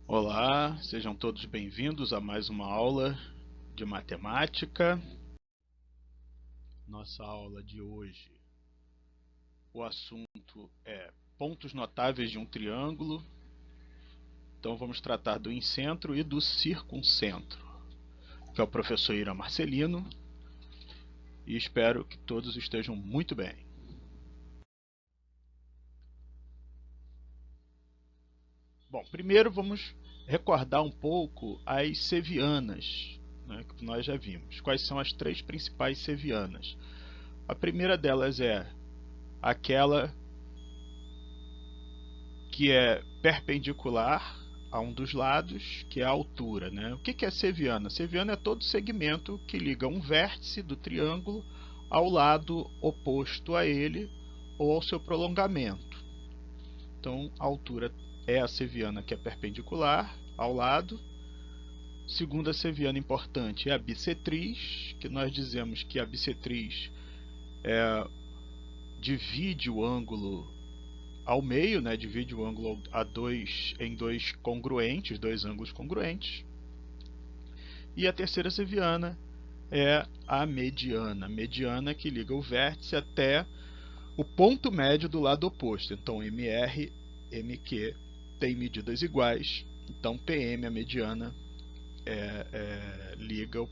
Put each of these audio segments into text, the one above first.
Olá, sejam todos bem-vindos a mais uma aula de matemática. Nossa aula de hoje, o assunto é pontos notáveis de um triângulo. Então vamos tratar do incentro e do circuncentro, que é o professor Ira Marcelino, e espero que todos estejam muito bem. Bom, primeiro vamos recordar um pouco as sevianas, né, que nós já vimos. Quais são as três principais sevianas? A primeira delas é aquela que é perpendicular a um dos lados, que é a altura, né? O que é seviana? Seviana é todo segmento que liga um vértice do triângulo ao lado oposto a ele ou ao seu prolongamento. Então, a altura é a seviana que é perpendicular ao lado. Segunda seviana importante é a bissetriz, que nós dizemos que a bissetriz divide o ângulo ao meio, né, divide o ângulo em dois congruentes, dois ângulos congruentes. E a terceira seviana é a mediana que liga o vértice até o ponto médio do lado oposto. Então MR, MQ tem medidas iguais, então PM, a mediana, liga o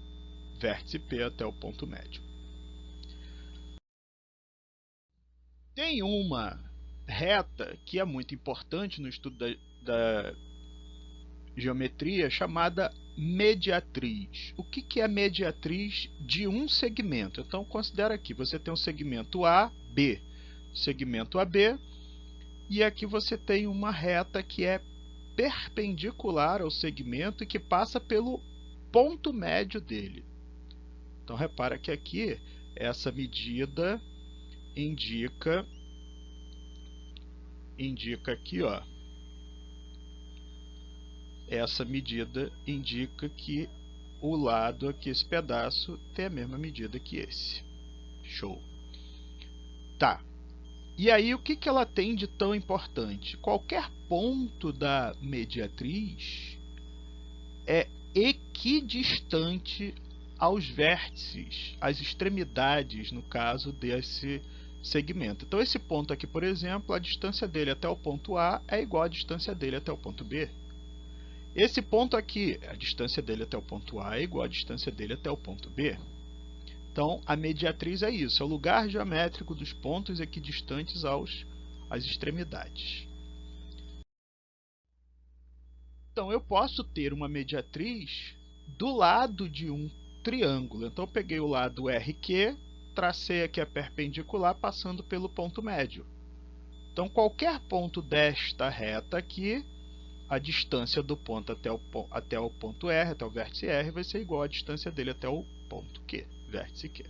vértice P até o ponto médio. Tem uma reta que é muito importante no estudo da geometria, chamada mediatriz. O que é a mediatriz de um segmento? Então considera aqui, você tem um segmento A, B, segmento AB, e aqui você tem uma reta que é perpendicular ao segmento e que passa pelo ponto médio dele. Então repara que aqui essa medida indica aqui, ó, essa medida indica que o lado aqui, esse pedaço, tem a mesma medida que esse. Show. Tá. E aí, o que ela tem de tão importante? Qualquer ponto da mediatriz é equidistante aos vértices, às extremidades, no caso desse segmento. Então, esse ponto aqui, por exemplo, a distância dele até o ponto A é igual à distância dele até o ponto B. Esse ponto aqui, a distância dele até o ponto A é igual à distância dele até o ponto B. Então, a mediatriz é isso, é o lugar geométrico dos pontos equidistantes às extremidades. Então, eu posso ter uma mediatriz do lado de um triângulo. Então, eu peguei o lado RQ, tracei aqui a perpendicular passando pelo ponto médio. Então, qualquer ponto desta reta aqui, a distância do ponto até o ponto R, até o vértice R, vai ser igual à distância dele até o ponto Q, vértice Q.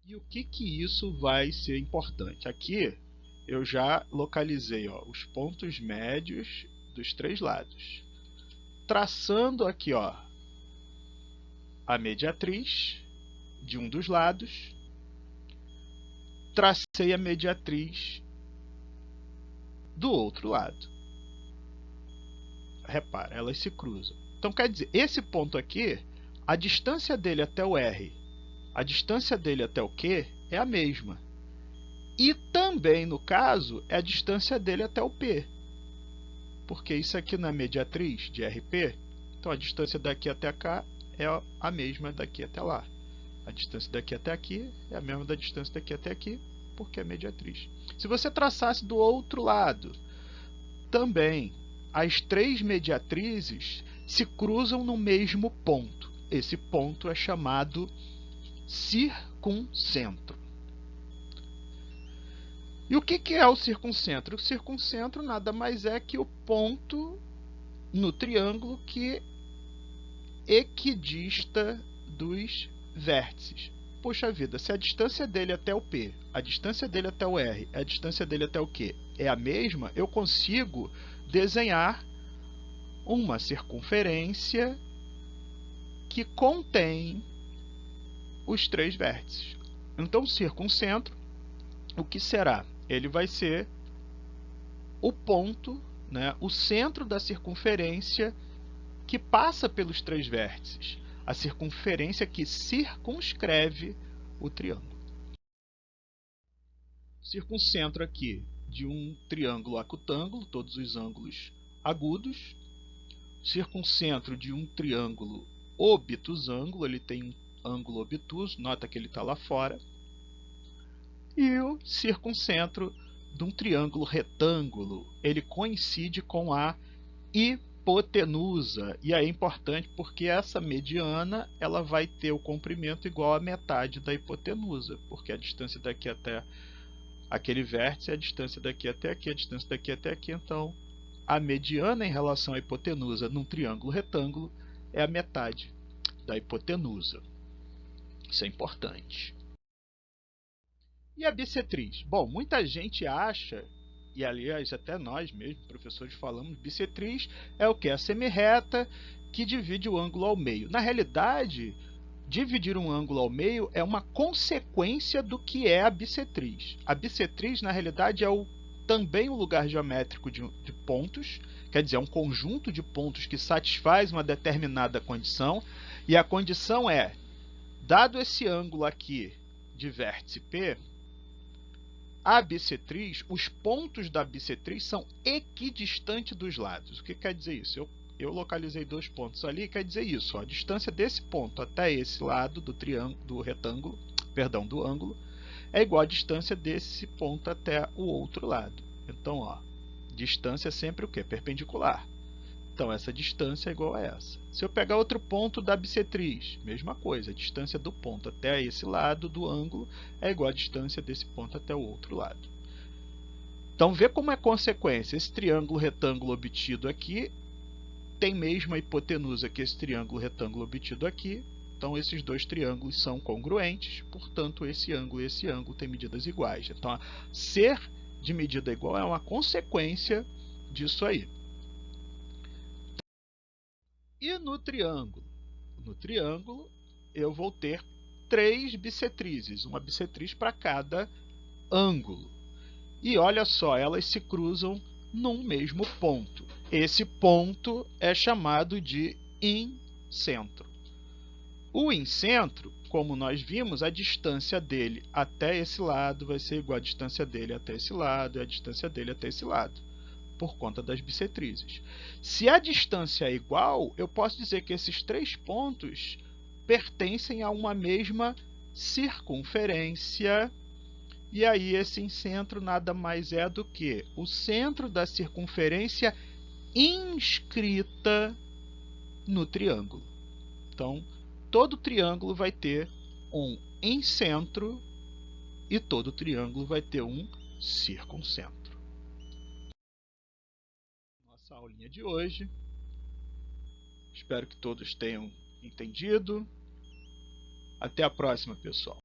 E o que isso vai ser importante? Aqui eu já localizei, ó, os pontos médios dos três lados. Traçando aqui, ó, a mediatriz de um dos lados, tracei a mediatriz do outro lado. Repara, elas se cruzam. Então, quer dizer, esse ponto aqui, a distância dele até o R, a distância dele até o Q é a mesma. E também, no caso, é a distância dele até o P. Porque isso aqui não é mediatriz de RP, então a distância daqui até cá é a mesma daqui até lá. A distância daqui até aqui é a mesma da distância daqui até aqui, porque é mediatriz. Se você traçasse do outro lado, também as três mediatrizes se cruzam no mesmo ponto. Esse ponto é chamado circuncentro. E o que é o circuncentro? O circuncentro nada mais é que o ponto no triângulo que equidista dos vértices. Poxa vida, se a distância dele até o P, a distância dele até o R, a distância dele até o Q é a mesma, eu consigo desenhar uma circunferência que contém os três vértices. Então, o circuncentro, o que será? Ele vai ser o ponto, né, o centro da circunferência que passa pelos três vértices, a circunferência que circunscreve o triângulo. Circuncentro aqui de um triângulo acutângulo, todos os ângulos agudos. Circuncentro de um triângulo obtusângulo, ele tem um ângulo obtuso, nota que ele está lá fora. E o circuncentro de um triângulo retângulo, ele coincide com a hipotenusa. E aí é importante porque essa mediana ela vai ter o comprimento igual à metade da hipotenusa, porque a distância daqui até aquele vértice é a distância daqui até aqui, a distância daqui até aqui. Então, a mediana em relação à hipotenusa num triângulo retângulo é a metade da hipotenusa. Isso é importante. E a bissetriz? Bom, muita gente acha, e aliás até nós mesmos, professores, falamos, bissetriz é o que? A semirreta que divide o ângulo ao meio. Na realidade, dividir um ângulo ao meio é uma consequência do que é a bissetriz. A bissetriz, na realidade, é também um lugar geométrico de pontos, quer dizer, é um conjunto de pontos que satisfaz uma determinada condição, e a condição é, dado esse ângulo aqui de vértice P, a bissetriz, os pontos da bissetriz são equidistantes dos lados. O que quer dizer isso? Eu localizei dois pontos ali, quer dizer isso, ó, a distância desse ponto até esse lado do triângulo, do ângulo, é igual à distância desse ponto até o outro lado. Então, ó, distância é sempre o quê? Perpendicular. Então, essa distância é igual a essa. Se eu pegar outro ponto da bissetriz, mesma coisa, a distância do ponto até esse lado do ângulo é igual à distância desse ponto até o outro lado. Então, vê como é consequência. Esse triângulo retângulo obtido aqui tem mesmo a hipotenusa que esse triângulo retângulo obtido aqui. Então, esses dois triângulos são congruentes, portanto, esse ângulo e esse ângulo têm medidas iguais. Então, ser de medida igual é uma consequência disso aí. E no triângulo? No triângulo, eu vou ter três bissetrizes, uma bissetriz para cada ângulo. E olha só, elas se cruzam num mesmo ponto. Esse ponto é chamado de incentro. O incentro, como nós vimos, a distância dele até esse lado vai ser igual à distância dele até esse lado e a distância dele até esse lado, por conta das bissetrizes. Se a distância é igual, eu posso dizer que esses três pontos pertencem a uma mesma circunferência. E aí esse incentro nada mais é do que o centro da circunferência inscrita no triângulo. Então, todo triângulo vai ter um incentro e todo triângulo vai ter um circuncentro. Nossa aulinha de hoje. Espero que todos tenham entendido. Até a próxima, pessoal.